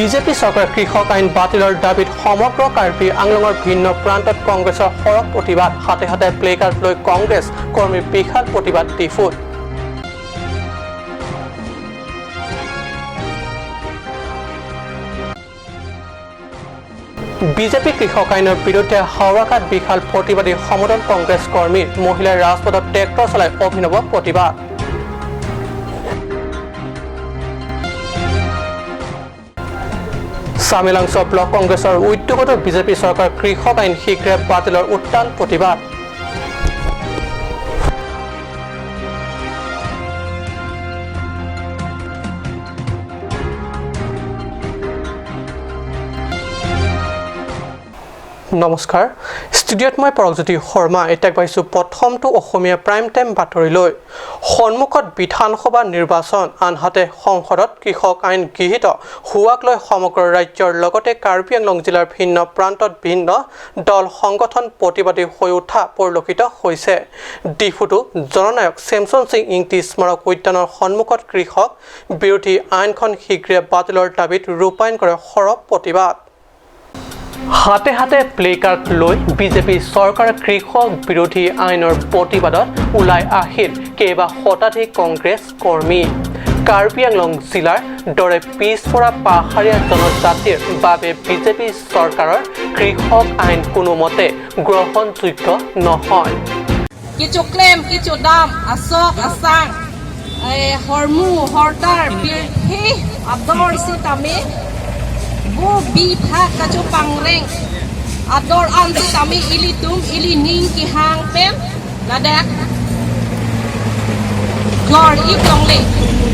BJP চৰকাৰে কৃষক আইন বাতিলৰ দাবীত সমগ্ৰ কাৰ্বি আংলঙৰ ভিন্ন প্ৰান্তত কংগ্ৰেছৰ সৰব প্ৰতিবাদ হাতে হাতে প্লেকাৰ্ড লৈ কংগ্ৰেছ কৰ্মীৰ বিশাল প্ৰতিবাদ ডিফুত বিজেপি কৃষক আইনৰ বিৰুদ্ধে হাওৰাঘাট বিশাল প্ৰতিবাদী সমদল কংগ্ৰেছ কৰ্মীৰ মহিলাৰ ৰাজপথত ট্ৰেক্টৰ চলাই অভিনৱ প্ৰতিবাদ চামিলাংছ ব্লক কংগ্ৰেছৰ উদ্যোগত বিজেপি চৰকাৰ কৃষক আইন শীঘ্ৰে বাতিলৰ উত্তাল প্ৰতিবাদ নমস্কাৰ ষ্টুডিঅ'ত মই পৰগজ্যোতি শৰ্মা এটাক পাইছো প্ৰথমটো অসমীয়া প্ৰাইম টাইম বাতৰিলৈ সন্মুখত বিধানসভা নিৰ্বাচন আনহাতে সংসদত কৃষক আইন গৃহীত হোৱাক লৈ সমগ্ৰ ৰাজ্যৰ লগতে কাৰ্বি আংলং জিলাৰ ভিন্ন প্ৰান্তত ভিন্ন দল সংগঠন প্ৰতিবাদী হৈ উঠা পৰিলক্ষিত হৈছে ডিফুটো জননায়ক চেমছন সিং ইংতি স্মাৰক উদ্যানৰ সন্মুখত কৃষক বিৰোধী আইনখন শীঘ্ৰে বাতিলৰ দাবীত ৰূপায়ণ কৰে সৰব প্ৰতিবাদ হাতে হাতে প্লেকাৰ্ড লৈ বিজেপি চৰকাৰ কৃষক বিৰোধী আইনৰ প্ৰতিবাদত ওলাই আহিল কেইবা শতাধিক কংগ্ৰেছ কৰ্মী কাৰ্বি আংলং জিলাৰ দৰে পিছপৰা পাহাৰীয়া জনজাতিৰ বাবে বিজেপি চৰকাৰৰ কৃষক আইন কোনোমতে গ্ৰহণযোগ্য নহয় কিছু ক্লেম কিছু দাম আসক আসাং হৰমু হৰতাৰ বিৰহি আদৰ সিতামে bu bipha kacu pangreng ador anti kami ilitum ili ning ki hang pen ladak glor iklongle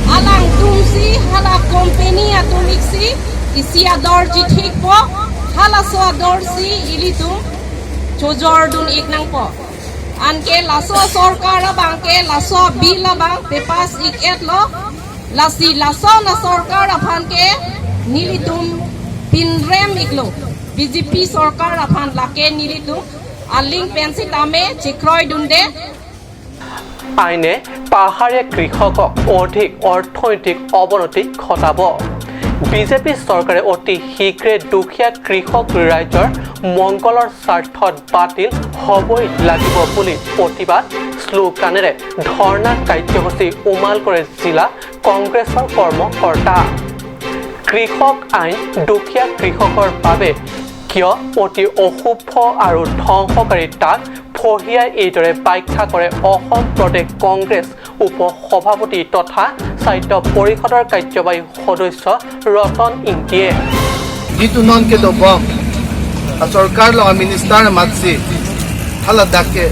alang tumsi hala company atomiksi isi ador jithik po hala so ador si ilitum chojor dun iknang po anke laso sarkar bangke laso bil bang pepas ik et lo lasi laso na sarkar aphan ke nilitum pinrem iglo BJP চৰকাৰ আফান লাকে নিলিতো আলিং পেন্সি দামে চিক্ৰয় দুন্দে আইনে পাহাৰীয়া কৃষকক অধিক অৰ্থনৈতিক অৱনতি ঘটাব BJP চৰকাৰে অতি শীঘ্ৰে দুখীয়া কৃষক ৰাইজৰ মংগলৰ স্বাৰ্থত বাতিল হ'বই লাগিব বুলি প্ৰতিবাদ শ্লোগানেৰে ধৰ্ণা কাৰ্যসূচী উমাল কৰে জিলা কংগ্ৰেছৰ কৰ্মকৰ্তা কৃষক আইন দুখীয়া কৃষকৰ বাবে কিয় অতি অশুভ আৰু ধ্বংসকাৰী তাক ফহিয়াই এইদৰে ব্যাখ্যা কৰে অসম প্ৰদেশ কংগ্ৰেছ উপ সভাপতি তথা সাহিত্য পৰিষদৰ কাৰ্যবাহী সদস্য ৰতন ইংতিয়ে जितु नन के तो बम सरकार लो मिनिस्टर मातसी हाला दाके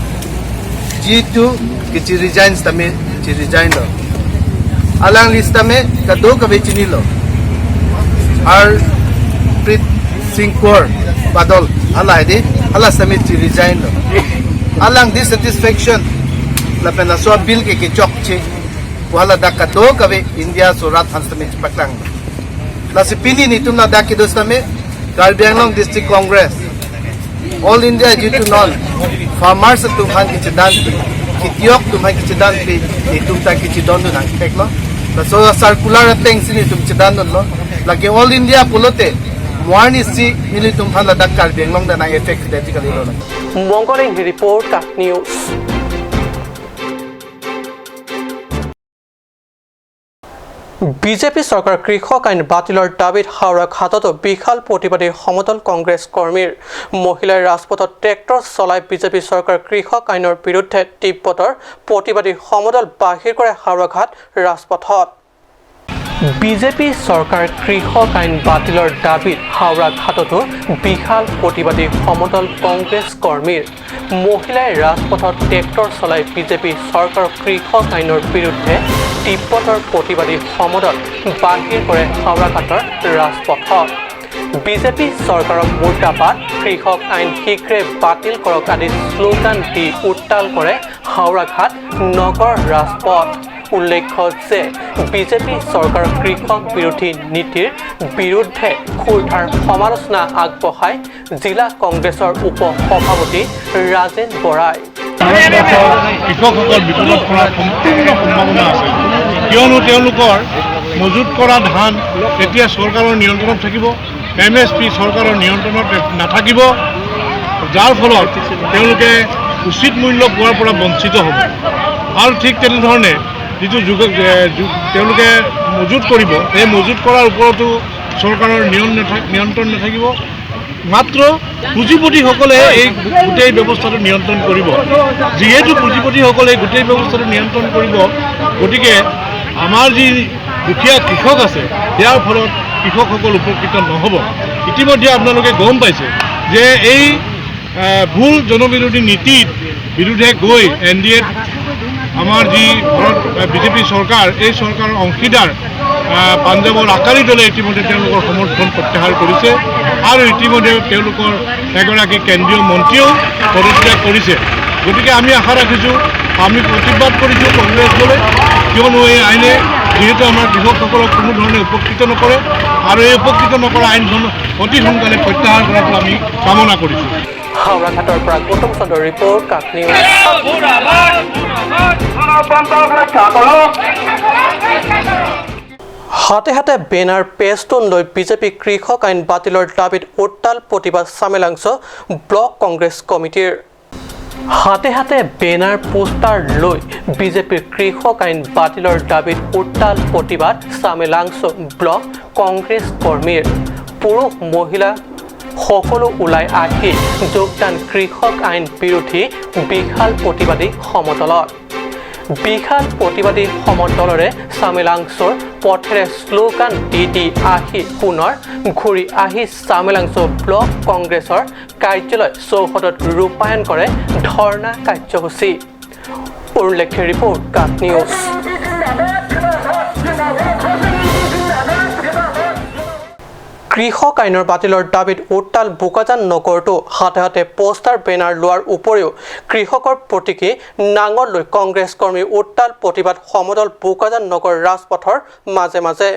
जितु कि रिजाइन तमे रिजाइन लो अलांग लिस्ट में कदो कबे चिनी लो और प्रीत सिंह कोर बादल हाला दे हाला समित रिजाइन लो अलांग डिससैटिस्फैक्शन लपेना सो बिल के चौक छे हाला दाका दो कबे इंडिया सो रात हंस में पकलांग लसी पिनी नी तुमना दाके दोस्त में Karbi Anglong district Congress all India जितु नॉन फार्मर्स तुम्हां की चिदान कितियोक तुम्हां की चिदान पे ये तुमता की चिदान ना टेकलो सो सर्कुलर टेंग सिनी तुम चिदान लो लगे ऑल इंडिया पुलोते वार्नी सी मिली तुम्हां लदाक कार्बी आंगलोंग ना इफेक्ट डेटिकली लो मंगलिंग रिपोर्ट का न्यूज বিজেপি চৰকাৰ কৃষক আইন বাতিলৰ দাবীত হাওৰাঘাটতো বিশাল প্ৰতিবাদী সমদল কংগ্ৰেছ কৰ্মীৰ মহিলাৰ ৰাজপথত ট্ৰেক্টৰ চলাই বিজেপি চৰকাৰ কৃষক আইনৰ বিৰুদ্ধে তীব্ৰ প্ৰতিবাদী সমদল বাহিৰ কৰে হাওৰাঘাট ৰাজপথত বিজেপি চৰকাৰ কৃষক আইন বাতিলৰ দাবীত হাওৰাঘাটতো বিশাল প্ৰতিবাদী সমদল কংগ্ৰেছ কৰ্মীৰ মহিলাই ৰাজপথত ট্ৰেক্টৰ চলাই বিজেপি চৰকাৰ কৃষক আইনৰ বিৰুদ্ধে তীব্ৰ প্ৰতিবাদী সমদল বাহিৰ কৰে হাওৰাঘাটৰ ৰাজপথত বিজেপি চৰকাৰক মুৰ্দাবাদ কৃষক আইন শীঘ্ৰে বাতিল কৰক আদি শ্লোগান দি উত্তাল কৰে হাওৰাঘাট নগৰ ৰাজপথ উল্লেখ্য যে বিজেপি চৰকাৰ কৃষক বিৰোধী নীতিৰ বিৰুদ্ধে ক্ষুৰধাৰ সমালোচনা আগবঢ়াই জিলা কংগ্ৰেছৰ উপ সভাপতি ৰাজেন বৰাই কৃষকসকল বিপদত পৰাৰ সম্পূৰ্ণ সম্ভাৱনা আছে কিয়নো তেওঁলোকৰ মজুত কৰা ধান এতিয়া চৰকাৰৰ নিয়ন্ত্ৰণত থাকিব, MSP চৰকাৰৰ নিয়ন্ত্ৰণত নাথাকিব, যাৰ ফলত তেওঁলোকে উচিত মূল্য পোৱাৰ পৰা বঞ্চিত হ'ব। আৰু ঠিক তেনেধৰণে যিটো তেওঁলোকে মজুত কৰিব, সেই মজুত কৰাৰ ওপৰতো চৰকাৰৰ নিয়ন্ত্ৰণ নাথাকিব। মাত্ৰ পুঁজিপতিসকলে এই গোটেই ব্যৱস্থাটো নিয়ন্ত্ৰণ কৰিব। যিহেতু পুঁজিপতিসকলে গোটেই ব্যৱস্থাটো নিয়ন্ত্ৰণ কৰিব, গতিকে আমাৰ যি দুখীয়া কৃষক আছে, ইয়াৰ ফলত কৃষকসকল উপকৃত নহ'ব। ইতিমধ্যে আপোনালোকে গম পাইছে যে এই ভুল জনবিৰোধী নীতিৰ বিৰুদ্ধে গৈ NDA আমাৰ যি ভাৰত BJP চৰকাৰ, এই চৰকাৰৰ অংশীদাৰ পাঞ্জাৱৰ আকালি দলে ইতিমধ্যে তেওঁলোকৰ সমৰ্থন প্ৰত্যাহাৰ কৰিছে আৰু ইতিমধ্যে তেওঁলোকৰ এগৰাকী কেন্দ্ৰীয় মন্ত্ৰীয়েও পদত্যাগ কৰিছে। গতিকে আমি আশা ৰাখিছোঁ, আমি প্ৰতিবাদ কৰিছোঁ কংগ্ৰেছ দলে, কিয়নো এই আইনে যিহেতু আমাৰ কৃষকসকলক কোনো ধৰণে উপকৃত নকৰে আৰু এই উপকৃত নকৰা আইনখন অতি সোনকালে প্ৰত্যাহাৰ কৰাটো আমি কামনা কৰিছোঁ। হাওড়াঘাটৰ পৰা গৌতম চন্দ্ৰৰ ৰিপৰ্ট, কাক নিউজ। হাতে হাতে বেনাৰ পেষ্টন লৈ বিজেপি কৃষক আইন বাতিলৰ দাবীত উত্তাল প্ৰতিবাদ চামেলাংশ ব্লক কংগ্ৰেছ কমিটিৰ। হাতে হাতে বেনাৰ পোষ্টাৰ লৈ বিজেপিৰ কৃষক আইন বাতিলৰ দাবীত উত্তাল প্ৰতিবাদ চামেলাংশ ব্লক কংগ্ৰেছ কৰ্মীৰ। পুৰুষ মহিলা সকলো ওলাই আহি যোগদান কৃষক আইন বিৰোধী বিশাল প্ৰতিবাদী সমদলত। বিশাল প্ৰতিবাদী সমদলৰে চামেলাংশৰ পথেৰে শ্লোগান দি আহি পুনৰ ঘূৰি আহি চামেলাংশ ব্লক কংগ্ৰেছৰ কাৰ্যালয় চৌহদত ৰূপায়ণ কৰে ধৰ্ণা কাৰ্যসূচী। উল্লেখ্য ৰিপৰ্ট, কাক নিউজ। কৃষক আইনৰ বাতিলৰ দাবীত উত্তাল বোকাজান নগৰতো হাতে হাতে পোষ্টাৰ বেনাৰ লোৱাৰ উপৰিও কৃষকৰ প্ৰতীকী নাঙল লৈ কংগ্ৰেছ কৰ্মী উত্তাল প্ৰতিবাদ সমদল বোকাজান নগৰ ৰাজপথৰ মাজে মাজে।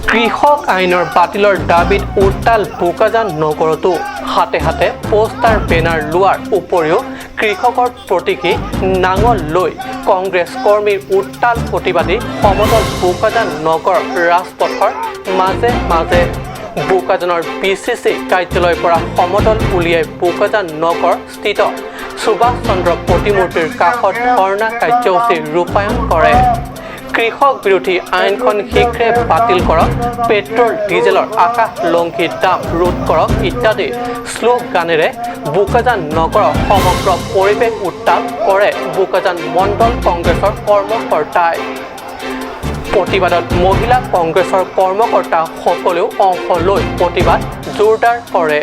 কৃষক আইনৰ বাতিলৰ দাবীত উত্তাল বোকাজান নগৰতো হাতে হাতে পোষ্টাৰ বেনাৰ লোৱাৰ উপৰিও কৃষকৰ প্ৰতীকী নাঙল লৈ কংগ্ৰেছ কৰ্মীৰ উত্তাল প্ৰতিবাদী সমদল বোকাজান নগৰ ৰাজপথৰ মাজে মাজে। বোকাজানৰ BCC কাৰ্যালয়ৰ পৰা সমদল উলিয়াই বোকাজান নগৰ স্থিত সুভাষ চন্দ্ৰ প্ৰতিমূৰ্তিৰ কাষত ধৰ্ণা কাৰ্যসূচী ৰূপায়ণ কৰে। কৃষক বিৰোধী আইনখন শীঘ্ৰে বাতিল কৰক, পেট্ৰল ডিজেলৰ আকাশলংঘী দাম ৰোধ কৰক ইত্যাদি শ্লোগানেৰে বোকাজান নগৰৰ সমগ্ৰ পৰিৱেশ উত্তাল কৰে বোকাজান মণ্ডল কংগ্ৰেছৰ কৰ্মকৰ্তাই। প্ৰতিবাদত মহিলা কংগ্ৰেছৰ কৰ্মকৰ্তাসকলেও অংশ লৈ প্ৰতিবাদ জোৰদাৰ কৰে।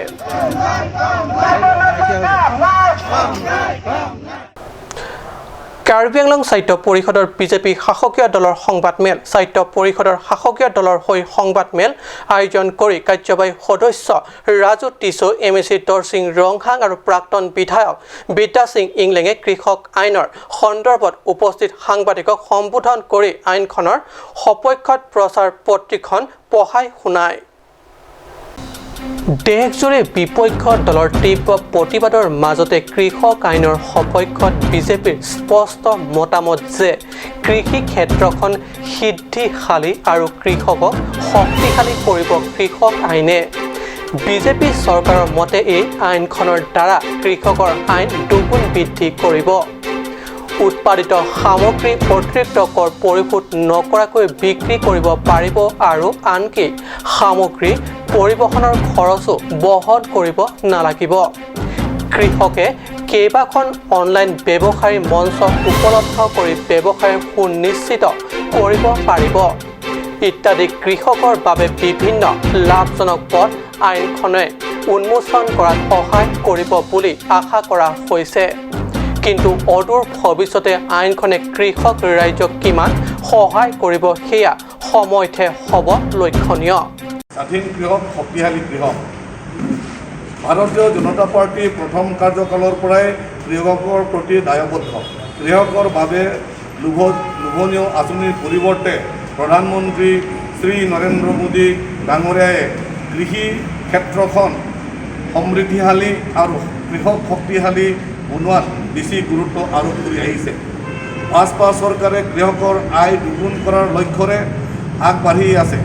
কাৰ্বি আংলং সাহিত্য পৰিষদৰ বিজেপি শাসকীয় দলৰ সংবাদমেল। সাহিত্য পৰিষদৰ শাসকীয় দলৰ হৈ সংবাদমেল আয়োজন কৰি কাৰ্যবাহী সদস্য ৰাজু টিছু, MAC দৰসিং ৰংহাং আৰু প্ৰাক্তন বিধায়ক বিদ্যা সিং ইংলেঙে কৃষক আইনৰ সন্দৰ্ভত উপস্থিত সাংবাদিকক সম্বোধন কৰি আইনখনৰ সপক্ষত প্ৰচাৰ পত্ৰিখন পঢ়াই শুনায়। দেশজুৰি বিপক্ষ দলৰ তীব্ৰ প্ৰতিবাদৰ মাজতে কৃষক আইনৰ সপক্ষত বিজেপিৰ স্পষ্ট মতামত যে কৃষি ক্ষেত্ৰখন সিদ্ধিশালী আৰু কৃষকক শক্তিশালী কৰিব কৃষক আইনে। বিজেপি চৰকাৰৰ মতে এই আইনখনৰ দ্বাৰা কৃষকৰ আইন দুগুণ বৃদ্ধি কৰিব। উৎপাদিত সামগ্ৰী অতিৰিক্ত কৰ পৰিশোধ নকৰাকৈ বিক্ৰী কৰিব পাৰিব আৰু আনকি সামগ্ৰী পৰিবহণৰ খৰচো বহন কৰিব নালাগিব। কৃষকে কেইবাখন অনলাইন ব্যৱসায়ী মঞ্চ উপলব্ধ কৰি ব্যৱসায় সুনিশ্চিত কৰিব পাৰিব ইত্যাদি কৃষকৰ বাবে বিভিন্ন লাভজনক পথ আইনখনে উন্মোচন কৰাত সহায় কৰিব বুলি আশা কৰা হৈছে। কিন্তু অদূৰ ভৱিষ্যতে আইনখনে কৃষক ৰাইজক কিমান সহায় কৰিব সেয়া সময়তহে হ'ব লক্ষণীয়। স্বাধীন কৃষক, শক্তিশালী কৃষক। ভাৰতীয় জনতা পাৰ্টীৰ প্ৰথম কাৰ্যকালৰ পৰাই কৃষকৰ প্ৰতি দায়বদ্ধ। কৃষকৰ বাবে লোভনীয় আঁচনিৰ পৰিৱৰ্তে প্ৰধানমন্ত্ৰী শ্ৰী নৰেন্দ্ৰ মোদী ডাঙৰীয়াই কৃষি ক্ষেত্ৰখন সমৃদ্ধিশালী আৰু কৃষক শক্তিশালী বনোৱাত বেছি গুৰুত্ব আৰোপ কৰি আহিছে। ভাজপা চৰকাৰে কৃষকৰ আয় দুগুণ কৰাৰ লক্ষ্যৰে আগবাঢ়ি আছে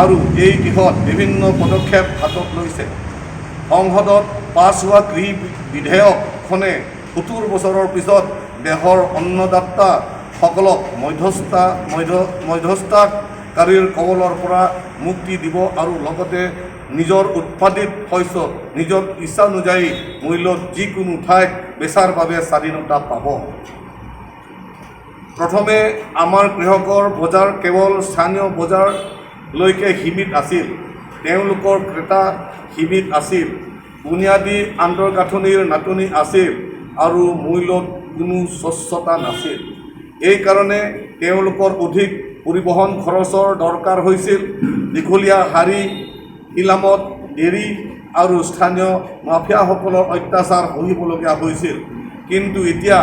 আৰু এই দিশত বিভিন্ন পদক্ষেপ হাতত লৈছে। সংসদত পাছ হোৱা কৃষি বিধেয়কখনে ৭০ বছৰৰ পিছত দেশৰ অন্নদাতাসকলক মধ্যস্থতাকাৰীৰ কবলৰ পৰা মুক্তি দিব আৰু লগতে নিজৰ উৎপাদিত শস্য নিজৰ ইচ্ছা অনুযায়ী মূল্যত যিকোনো ঠাইত বেচাৰ বাবে স্বাধীনতা পাব। প্ৰথমে আমাৰ কৃষকৰ বজাৰ কেৱল স্থানীয় বজাৰলৈকে সীমিত আছিল। তেওঁলোকৰ ক্ৰেতা সীমিত আছিল, বুনিয়াদী আন্তঃগাঁথনিৰ নাটনি আছিল আৰু মূল্যত কোনো স্বচ্ছতা নাছিল। এইকাৰণে তেওঁলোকৰ অধিক পৰিবহণ খৰচৰ দৰকাৰ হৈছিল। দীঘলীয়া শাৰী, ইলামত দেৰি আৰু স্থানীয় মাফিয়াসকলৰ অত্যাচাৰ সহিবলগীয়া হৈছিল। কিন্তু এতিয়া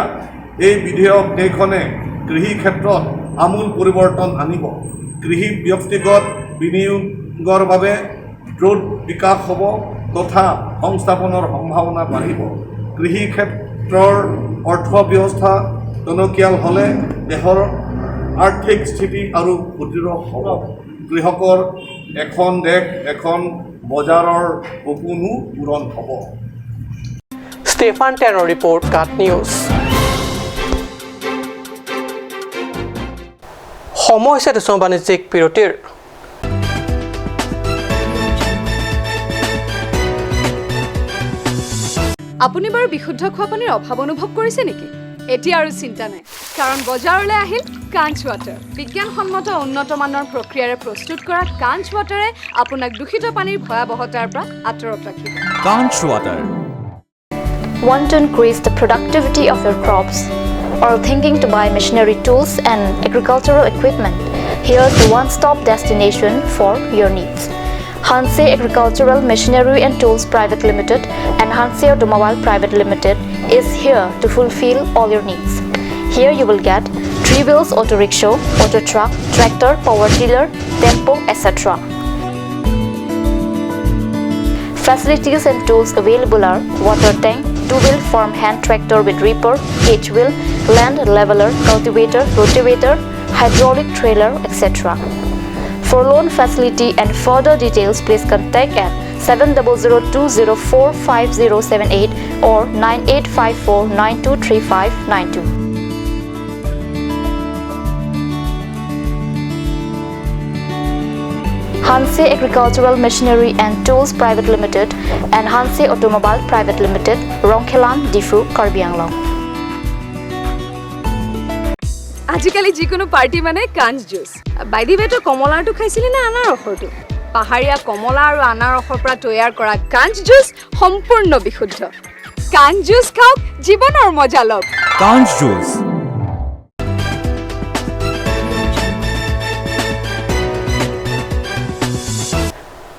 এই বিধেয়ক কেইখনে কৃষি ক্ষেত্ৰত আমূল পৰিৱৰ্তন আনিব। কৃষিত ব্যক্তিগত বিনিয়োগৰ বাবে দ্ৰুত বিকাশ হ'ব তথা সংস্থাপনৰ সম্ভাৱনা বাঢ়িব। কৃষি ক্ষেত্ৰৰ অৰ্থব্যৱস্থা টনকিয়াল হ'লে দেশৰ আৰ্থিক স্থিতি আৰু সুদৃঢ় হ'ব। কৃষকৰ এখন দেশ এখন বজাৰৰ সপোনো পূৰণ হ'ব। ষ্টেফান টেনৰ ৰিপৰ্ট, কাট নিউজ। সময় হৈছে দেশৰ বাণিজ্যিক বিৰতিৰ। আপুনি বাৰু বিশুদ্ধ খোৱা পানীৰ অভাৱ অনুভৱ কৰিছে নেকি? এতিয়া আৰু চিন্তা নাই, কাৰণ বজাৰলৈ আহিল কাঞ্চ ৱাটাৰ। বিজ্ঞানসন্মত উন্নত মানৰ প্ৰক্ৰিয়াৰে প্ৰস্তুত কৰা কাঞ্চ ৱাটাৰে আপোনাক দূষিত পানীৰ ভয়াৱহতাৰ পৰা আঁতৰত ৰাখিব। Conch water. Want to increase the productivity of your crops or thinking to buy machinery tools and agricultural equipment? Here's the one-stop destination for your needs. Hanse Agricultural Machinery and Tools Private Limited and Hanse Automobile Private Limited is here to fulfill all your needs. Here you will get 3 wheels auto rickshaw, auto truck, tractor, power tiller, tempo, etc. Facilities and tools available are water tank, 2-wheel farm hand tractor with reaper, H-wheel, land leveler, cultivator, rotavator, hydraulic trailer, etc. For loan facility and further details, please contact at 7002045078 or 9854923592. Hanse Agricultural Machinery and Tools Private Limited and Hanse Automobile Private Limited, Rongkhelan, Difu, Karbi Anglong. আজিকালি যিকোনো party মানে কাঞ্চ juice. বাইদি বেটো কমলাৰটো খাইছিলি নে আনাৰসৰটো? পাহাৰীয়া কমলা আৰু আনাৰসৰ পৰা তৈয়াৰ কৰা কাঞ্চ জুচ সম্পূৰ্ণ বিশুদ্ধ। কাঞ্চ জুচ খাওক, জীৱনৰ মজা লওক। Conch juice.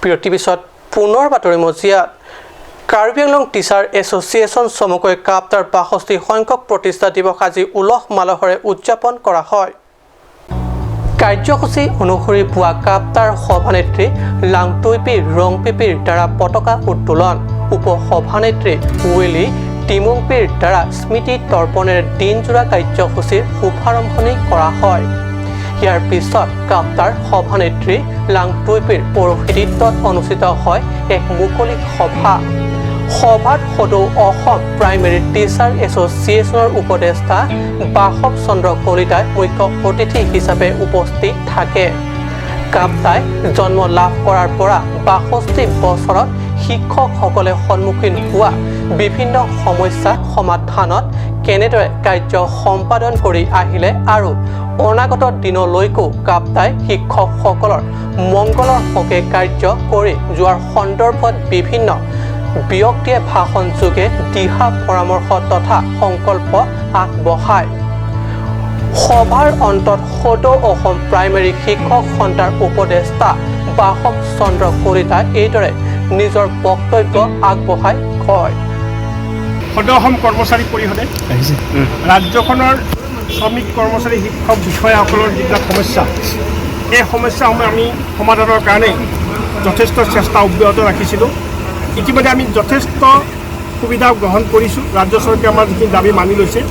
বিৰতিৰ পিছত পুনৰ বাতৰি মজিয়াত। কাৰ্বি আংলং টিচাৰ এছ'চিয়েশ্যন চমুকৈ কাপ্তাৰ ৬২ সংখ্যক প্ৰতিষ্ঠা দিৱস আজি উলহ মালহেৰে উদযাপন কৰা হয়। কাৰ্যসূচী অনুসৰি পুৱা কাপ্তাৰ সভানেত্ৰী লাংটুইপি ৰংপিপিৰ দ্বাৰা পতাকা উত্তোলন, উপ সভানেত্ৰী ৱেলি টিমুংপিৰ দ্বাৰা স্মৃতি তৰ্পণেৰে দিনজোৰা কাৰ্যসূচীৰ শুভাৰম্ভণি কৰা হয়। ইয়াৰ পিছত কাপ্তাৰ সভানেত্ৰী লাংটুইপিৰ পৌৰোহিত্যত অনুষ্ঠিত হয় এক মুকলি সভা। সভাত সদৌ অসম প্ৰাইমেৰী টিচাৰ এছ'চিয়েশ্যনৰ উপদেষ্টা বাসৱ চন্দ্ৰ কলিতাই মুখ্য অতিথি হিচাপে উপস্থিত থাকে। কাপ্তাই জন্ম লাভ কৰাৰ পৰা ৬২ বছৰত শিক্ষকসকলে সন্মুখীন হোৱা বিভিন্ন সমস্যা সমাধানত কেনেদৰে কাৰ্য সম্পাদন কৰি আহিলে আৰু অনাগত দিনলৈকো কাপ্তাই শিক্ষকসকলৰ মংগলৰ হকে কাৰ্য কৰি যোৱাৰ সন্দৰ্ভত বিভিন্ন ব্যক্তিয়ে ভাষণ যোগে দিহা পৰামৰ্শ তথা সংকল্প আগবঢ়ায়। সভাৰ অন্তত সদৌ অসম প্ৰাইমেৰী শিক্ষক সন্থাৰ উপদেষ্টা বাসৱ চন্দ্ৰ কলিতাই এইদৰে নিজৰ বক্তব্য আগবঢ়াই কয়। সদৌ অসম কৰ্মচাৰী পৰিষদে ৰাজ্যখনৰ শ্ৰমিক কৰ্মচাৰী শিক্ষক বিষয়াসকলৰ যিবিলাক সমস্যা, এই সমস্যাসমূহ আমি সমাধানৰ কাৰণে যথেষ্ট চেষ্টা অব্যাহত ৰাখিছিলোঁ। ইতিমধ্যে আমি যথেষ্ট সুবিধা গ্ৰহণ কৰিছোঁ। ৰাজ্য চৰকাৰে আমাৰ যিখিনি দাবী মানি লৈছে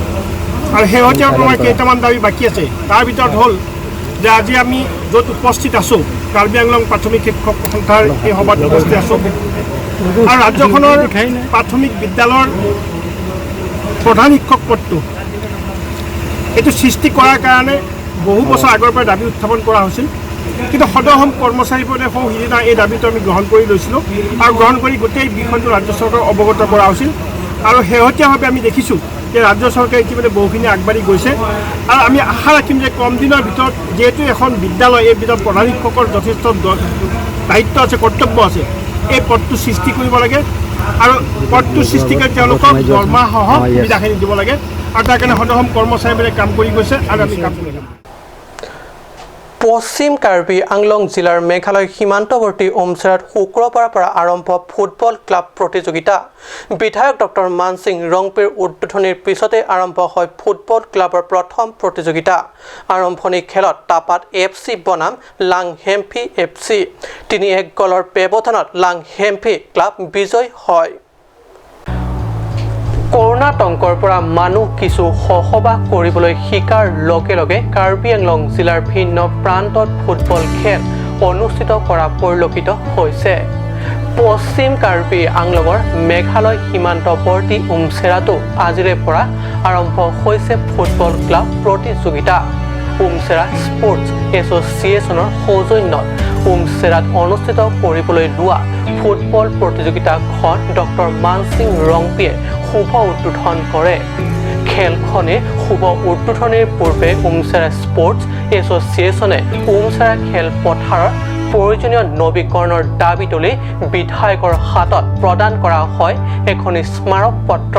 আৰু শেহতীয়াকৈ আমাৰ কেইটামান দাবী বাকী আছে। তাৰ ভিতৰত হ'ল যে আজি আমি য'ত উপস্থিত আছোঁ কাৰ্বি আংলং প্ৰাথমিক শিক্ষক সন্থাৰ এই সভাত উপস্থিত আছোঁ আৰু ৰাজ্যখনৰ প্ৰাথমিক বিদ্যালয়ৰ প্ৰধান শিক্ষক পদটো এইটো সৃষ্টি কৰাৰ কাৰণে বহু বছৰ আগৰ পৰা দাবী উত্থাপন কৰা হৈছিল কিন্তু সদৌ অসম কৰ্মচাৰী পৰিষদে সিদিনা এই দাবীটো আমি গ্ৰহণ কৰি লৈছিলোঁ আৰু গ্ৰহণ কৰি গোটেই বিষয়টো ৰাজ্য চৰকাৰক অৱগত কৰা হৈছিল আৰু শেহতীয়াভাৱে আমি দেখিছোঁ যে ৰাজ্য চৰকাৰে ইতিমধ্যে বহুখিনি আগবাঢ়ি গৈছে আৰু আমি আশা ৰাখিম যে কম দিনৰ ভিতৰত যিহেতু এখন বিদ্যালয় এই বিদ্যালয় প্ৰধান শিক্ষকৰ যথেষ্ট দায়িত্ব আছে কৰ্তব্য আছে এই পদটো সৃষ্টি কৰিব লাগে আৰু পদটো সৃষ্টি কৰি তেওঁলোকক দৰমহাসহ সুবিধাখিনি দিব লাগে আৰু তাৰ কাৰণে সদৌ অসম কৰ্মচাৰীবোৰে কাম কৰি গৈছে আৰু আমি কাম কৰি যাম পশ্চিম কাৰ্বি আংলং জিলাৰ মেঘালয় সীমান্তৱৰ্তী ওমছেৰাত শুক্ৰবাৰৰ পৰা আৰম্ভ ফুটবল ক্লাব প্ৰতিযোগিতা বিধায়ক ডক্টৰ মানসিং ৰংপিৰ উদ্বোধনীৰ পিছতে আৰম্ভ হয় ফুটবল ক্লাবৰ প্ৰথম প্ৰতিযোগিতা আৰম্ভণি খেলত টাপাত FC বনাম লাং হেম্পি FC 3-1 গলৰ ব্যৱধানত লাং হেম্পি ক্লাব বিজয় হয় কৰোনা টংকৰ পৰা মানুহ কিছু সহবাস কৰিবলৈ শিকাৰ লগে লগে কাৰ্বি আংলং জিলাৰ ভিন্ন প্ৰান্তত ফুটবল খেল অনুষ্ঠিত কৰা পৰিলক্ষিত হৈছে পশ্চিম কাৰ্বি আংলঙৰ মেঘালয় সীমান্তৱৰ্তী ওমছেৰাতো আজিৰে পৰা আৰম্ভ হৈছে ফুটবল ক্লাব প্ৰতিযোগিতা ওমছেৰা স্পৰ্টছ এছ'চিয়েশ্যনৰ সৌজন্যত ওমছেৰাত অনুষ্ঠিত কৰিবলৈ লোৱা ফুটবল প্ৰতিযোগিতাখন ডক্টৰ মানসিং ৰংপিয়ে শুভ উদ্বোধন কৰে খেলখনে শুভ উদ্বোধনীৰ পূৰ্বে ওমছেৰা স্পৰ্টছ এছ'চিয়েশ্যনে ওমছেৰা খেলপথাৰৰ প্ৰয়োজনীয় নৱীকৰণৰ দাবী তুলি বিধায়কৰ হাতত প্ৰদান কৰা হয় এখন স্মাৰক পত্ৰ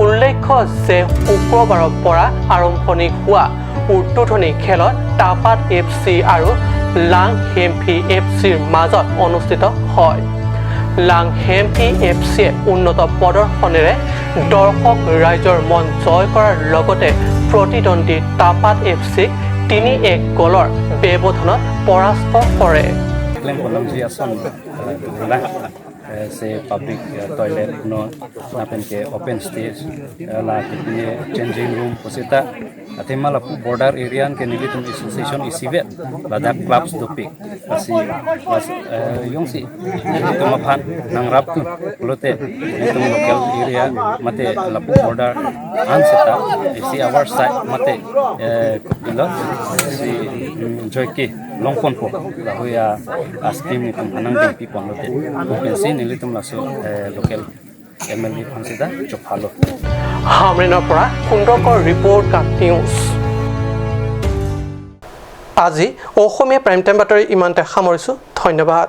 উল্লেখ্য যে শুক্ৰবাৰৰ পৰা আৰম্ভণি হোৱা উদ্বোধনী খেলত টাপাত FC আৰু লাং হেম্পি FCৰ মাজত অনুষ্ঠিত হয় লাং হেম্পি FCয়ে উন্নত প্ৰদৰ্শনেৰে দৰ্শক ৰাইজৰ মন জয় কৰাৰ লগতে প্ৰতিদ্বন্দ্বী টাপাত FCক 3-1 গলৰ ব্যৱধানত পৰাস্ত কৰে से पब्लिक टॉयलेट नो नापेन के ओपन स्टेज ला के चेंजिंग रूम पोसिता अतेमाला बॉर्डर एरिया के निली तुम एसोसिएशन इसीवे लदा क्लब्स दोपिक asi pas yongsi तुम फान नंगराप लोते तुम लोकल एरिया मते लापु बॉर्डर आनसेता इसी आवर साइड मते कुपिलो si joyke longpon po la hoya askim ni tuम नंग पी पनलोते ओपन निली तुम लासो लोकल MLA फानसेदा चफालो हामरिনৰ পৰা সুন্দৰকৰ ৰিপৰ্ট কাট নিউজ আজি অসমীয়া প্ৰাইম টাইম বাতৰি ইমানতে সামৰিছো ধন্যবাদ